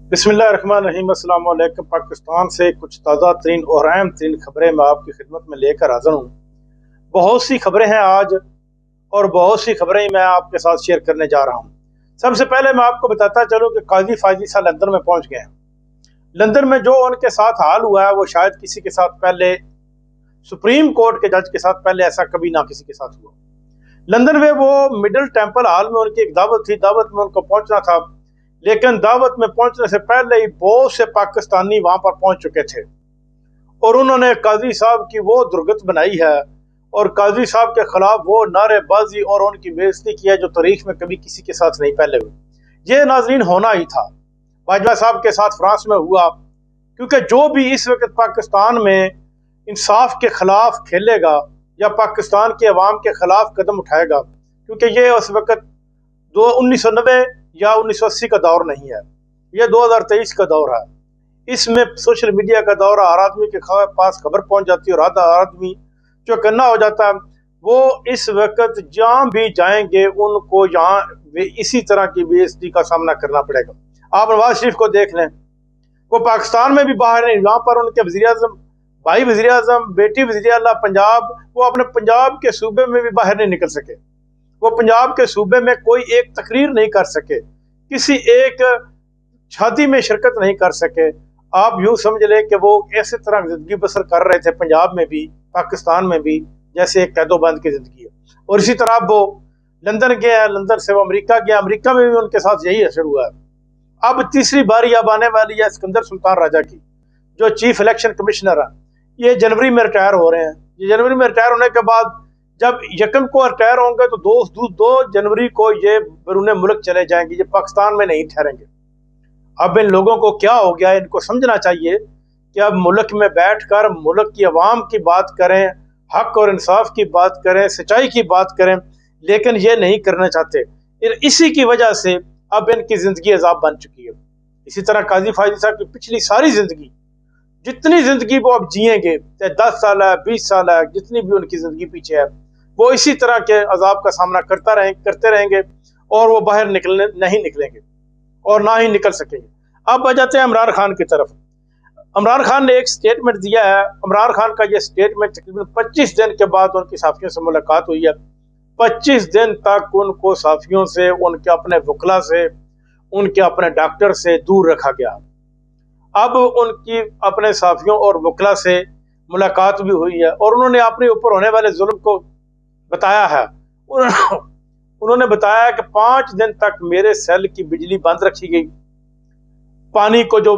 बिस्मिल्लाहिर्रहमानिर्रहीम। अस्सलाम वालेकुम। पाकिस्तान से कुछ ताज़ा तरीन और अहम तरीन खबरें मैं आपकी खिदमत में लेकर हाजिर हूँ। बहुत सी खबरें हैं आज और बहुत सी खबरें मैं आपके साथ शेयर करने जा रहा हूँ। सबसे पहले मैं आपको बताता चलूँ कि काजी फायजी साहब लंदन में पहुँच गए हैं। लंदन में जो उनके साथ हाल हुआ है वो शायद किसी के साथ पहले, सुप्रीम कोर्ट के जज के साथ पहले ऐसा कभी ना किसी के साथ हुआ। लंदन में वो मिडिल टेम्पल हॉल में उनकी एक दावत थी, दावत में उनको पहुंचना था, लेकिन दावत में पहुंचने से पहले ही बहुत से पाकिस्तानी वहां पर पहुंच चुके थे और उन्होंने काजी साहब की वो दुर्गत बनाई है और काजी साहब के खिलाफ वो नारेबाजी और उनकी बेइज्जती की है जो तारीख में कभी किसी के साथ नहीं पहले हुई। ये नाजरीन होना ही था, बाजवा साहब के साथ फ्रांस में हुआ, क्योंकि जो भी इस वक्त पाकिस्तान में इंसाफ के खिलाफ खेलेगा या पाकिस्तान के अवाम के खिलाफ कदम उठाएगा, क्योंकि ये उस वक्त 1990 या 1980 का दौर नहीं है, ये 2023 का दौर है। इसमें सोशल मीडिया का दौर, हर आदमी के पास खबर पहुंच जाती है और आधा आदमी जो करना हो जाता है वो इस वक्त जहां भी जाएंगे उनको यहाँ इसी तरह की बेइज्जती का सामना करना पड़ेगा। आप नवाज शरीफ को देख लें, वो पाकिस्तान में भी बाहर नहीं, यहाँ पर उनके वज़ीर आज़म, भाई वज़ीर आज़म, बेटी वज़ीर आला पंजाब, वो अपने पंजाब के सूबे में भी बाहर नहीं निकल सके। वो पंजाब के सूबे में कोई एक तकरीर नहीं कर सके, किसी एक शादी में शिरकत नहीं कर सके। आप यूं समझ ले कि वो ऐसे तरह जिंदगी बसर कर रहे थे पंजाब में भी पाकिस्तान में भी जैसे एक कैदोबंद की जिंदगी है। और इसी तरह वो लंदन गए, लंदन से वो अमेरिका गया, अमेरिका में भी उनके साथ यही असर हुआ है। अब तीसरी बारी अब आने वाली है सिकंदर सुल्तान राजा की, जो चीफ इलेक्शन कमिश्नर है। ये जनवरी में रिटायर हो रहे हैं। ये जनवरी में रिटायर होने के बाद जब यकम को रिटायर होंगे तो 2 जनवरी को ये बैरून मुल्क चले जाएंगे, ये पाकिस्तान में नहीं ठहरेंगे। अब इन लोगों को क्या हो गया, इनको समझना चाहिए कि अब मुल्क में बैठकर मुल्क की आवाम की बात करें, हक और इंसाफ की बात करें, सच्चाई की बात करें, लेकिन ये नहीं करना चाहते। इसी की वजह से अब इनकी जिंदगी अजाब बन चुकी है। इसी तरह काजी फायजी साहब की पिछली सारी जिंदगी, जितनी जिंदगी वो अब जिएंगे, चाहे 10 साल है, 20 साल है, जितनी भी उनकी जिंदगी पीछे है, वो इसी तरह के अजाब का सामना करते रहेंगे और वो बाहर नहीं निकलेंगे और ना ही निकल सकेंगे। अब आ जाते हैं इमरान खान की तरफ। इमरान खान ने एक स्टेटमेंट दिया है। इमरान खान का ये स्टेटमेंट तकरीबन 25 दिन के बाद उनकी साफियों से मुलाकात हुई है। 25 दिन तक उनको साफियों से, उनके अपने वकला से, उनके अपने डॉक्टर से दूर रखा गया। अब उनकी अपने साफियों और वकला से मुलाकात भी हुई है और उन्होंने अपने ऊपर होने वाले जुल्म को बताया है। उन्होंने बताया कि 5 दिन तक मेरे सेल की बिजली बंद रखी गई, पानी को जो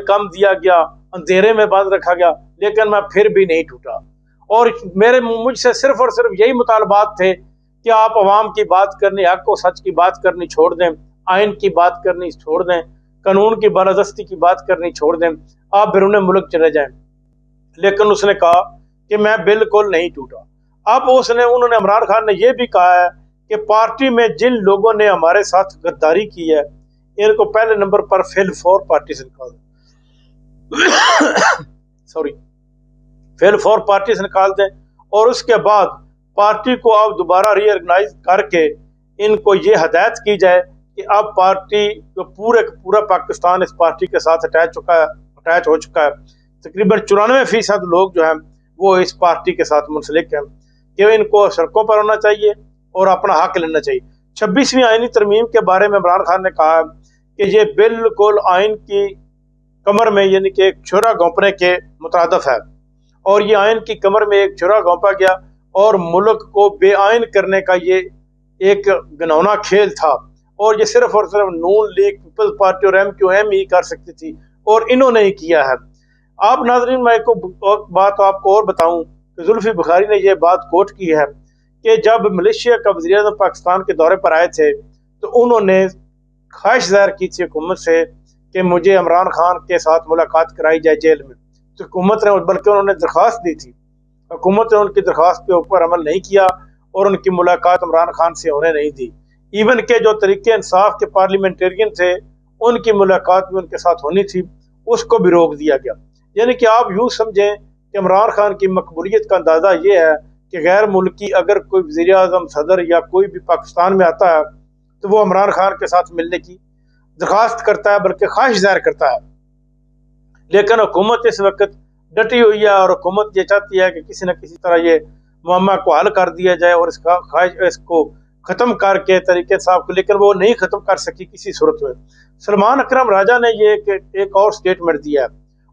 कम दिया गया, अंधेरे में बंद रखा गया, लेकिन मैं फिर भी नहीं टूटा। और मुझसे सिर्फ और सिर्फ यही मुतालबात थे कि आप अवाम की बात करनी, हक और सच की बात करनी छोड़ दें, आइन की बात करनी छोड़ दें, कानून की बालादस्ती की बात करनी छोड़ दें, आप बैरून मुल्क चले जाएं। लेकिन उसने कहा कि मैं बिल्कुल नहीं टूटा। अब उन्होंने इमरान खान ने यह भी कहा है कि पार्टी में जिन लोगों ने हमारे साथ गद्दारी की है इनको पहले नंबर पर फेल फॉर पार्टी से निकाल फेल फॉर पार्टी से निकाल दें और उसके बाद पार्टी को अब दोबारा रीऑर्गेनाइज करके इनको ये हदायत की जाए कि अब पार्टी जो पूरा पाकिस्तान इस पार्टी के साथ अटैच हो चुका है। तकरीबन 94% लोग जो हैं वो इस पार्टी के साथ मुंसलिक हैं कि इनको सड़कों पर होना चाहिए और अपना हक लेना चाहिए। 26वीं आईनी तरमीम के बारे में इमरान खान ने कहा कि ये बिल्कुल आइन की कमर में, यानी कि एक छुरा घोंपने के मुतारदिफ है और ये आइन की कमर में एक छुरा घोंपा गया और मुल्क को बेआइन करने का ये एक घिनौना खेल था और ये सिर्फ और सिर्फ नून लीग, पीपल्स पार्टी और MQM ही कर सकती थी और इन्होंने ही किया है। आप नाजरीन, मैं एक बात आपको और बताऊं कि जुल्फी बुखारी ने यह बात कोट की है कि जब मलेशिया का वज़ीर आज़म पाकिस्तान के दौरे पर आए थे तो उन्होंने ख्वाहिश ज़ाहिर की थी हुकूमत से कि मुझे इमरान खान के साथ मुलाकात कराई जाए जेल में। तो हुकूमत ने, बल्कि उन्होंने दरख्वास्त दी थी, हुकूमत ने उनकी दरख्वास्त के ऊपर अमल नहीं किया और उनकी मुलाकात इमरान खान से होने नहीं दी। इवन के जो तरीके इंसाफ के पार्लियामेंटेरियन थे उनकी मुलाकात भी उनके साथ होनी थी, उसको भी रोक दिया गया। यानी कि आप यूँ समझें कि इमरान खान की मकबूलियत का अंदाज़ा ये है कि गैर मुल्की अगर कोई वज़ीर आज़म, सदर या कोई भी पाकिस्तान में आता है तो वो इमरान खान के साथ मिलने की दरख्वास्त करता है बल्कि ख्वाहिश जाहिर करता है। लेकिन हुकूमत इस वक्त डटी हुई है और हुकूमत ये चाहती है कि किसी न किसी तरह ये मामला को हल कर दिया जाए और इसको ख़त्म करके तरीके साहब को, लेकिन वो नहीं ख़त्म कर सकी किसी सूरत में। सलमान अकरम राजा ने ये एक और स्टेटमेंट दिया है।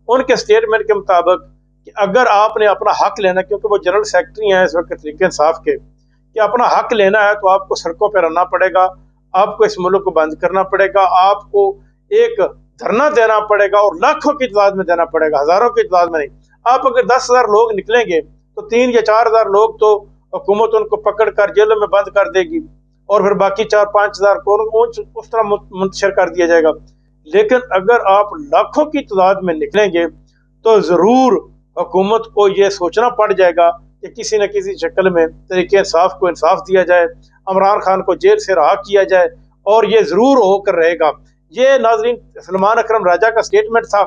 उनके स्टेटमेंट के मुताबिक कि अगर आपने अपना हक लेना, क्योंकि वो जनरल सेक्रेटरी हैं इस वक्त तहरीक इंसाफ के, कि अपना हक लेना है तो आपको सड़कों पर रहना पड़ेगा, आपको इस मुल्क को बंद करना पड़ेगा, आपको एक धरना देना पड़ेगा और लाखों की तादाद में देना पड़ेगा, हजारों की तादाद में नहीं। आप अगर 10,000 लोग निकलेंगे तो 3 या 4,000 लोग तो हुकूमत उनको पकड़ कर जेलों में बंद कर देगी और फिर बाकी 4-5 हजार को उस तरह मुंतशिर कर दिया जाएगा। लेकिन अगर आप लाखों की तादाद में निकलेंगे तो जरूर हुकूमत को यह सोचना पड़ जाएगा कि किसी न किसी शक्ल में तरीके इंसाफ को इंसाफ दिया जाए, इमरान खान को जेल से रहा किया जाए, और ये जरूर होकर रहेगा। ये नाजरीन सलमान अकरम राजा का स्टेटमेंट था।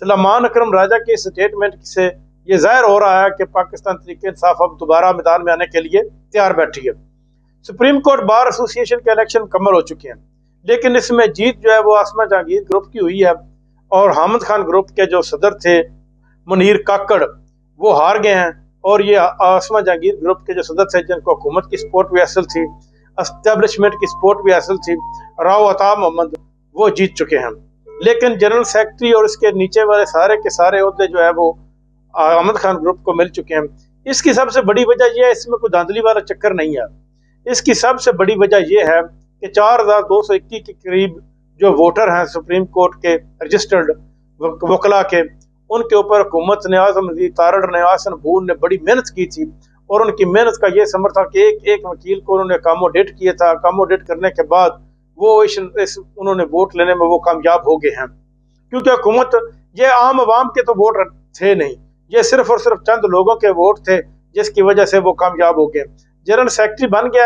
सलमान अकरम राजा के स्टेटमेंट से ये जाहिर हो रहा है कि पाकिस्तान तरीके इंसाफ अब दोबारा मैदान में आने के लिए तैयार बैठी है। सुप्रीम कोर्ट बार एसोसिएशन के इलेक्शन मुकम्मल हो चुके हैं, लेकिन इसमें जीत जो है वो आसमा जहांगीर ग्रुप की हुई है और हामिद खान ग्रुप के जो सदर थे मुनीर काकड़ वो हार गए हैं, और ये आसमा जहांगीर ग्रुप के जो सदर थे जिनको हुकूमत की सपोर्ट भी हासिल थी, एस्टेब्लिशमेंट की सपोर्ट भी हासिल थी, राव अता मोहम्मद, वो जीत चुके हैं। लेकिन जनरल सेक्रेटरी और इसके नीचे वाले सारे के सारे ओहदे जो है वो हामिद खान ग्रुप को मिल चुके हैं। इसकी सबसे बड़ी वजह यह है, इसमें कोई धांधली वाला चक्कर नहीं है। इसकी सबसे बड़ी वजह यह है कि 4,221 के करीब जो वोटर हैं सुप्रीम कोर्ट के रजिस्टर्ड वकला के, उनके ऊपर हुकूमत ने, आज़म नज़ीर तारड़ ने, आसन भून ने बड़ी मेहनत की थी, और उनकी मेहनत का ये समर था कि एक एक वकील को उन्होंने अकोमोडेट किया था। अकोमोडेट करने के बाद वो उन्होंने वोट लेने में वो कामयाब हो गए हैं, क्योंकि हुकूमत, ये आम आवाम के तो वोट थे नहीं, ये सिर्फ और सिर्फ चंद लोगों के वोट थे जिसकी वजह से वो कामयाब हो गए। जनरल सेक्रेटरी बन गया।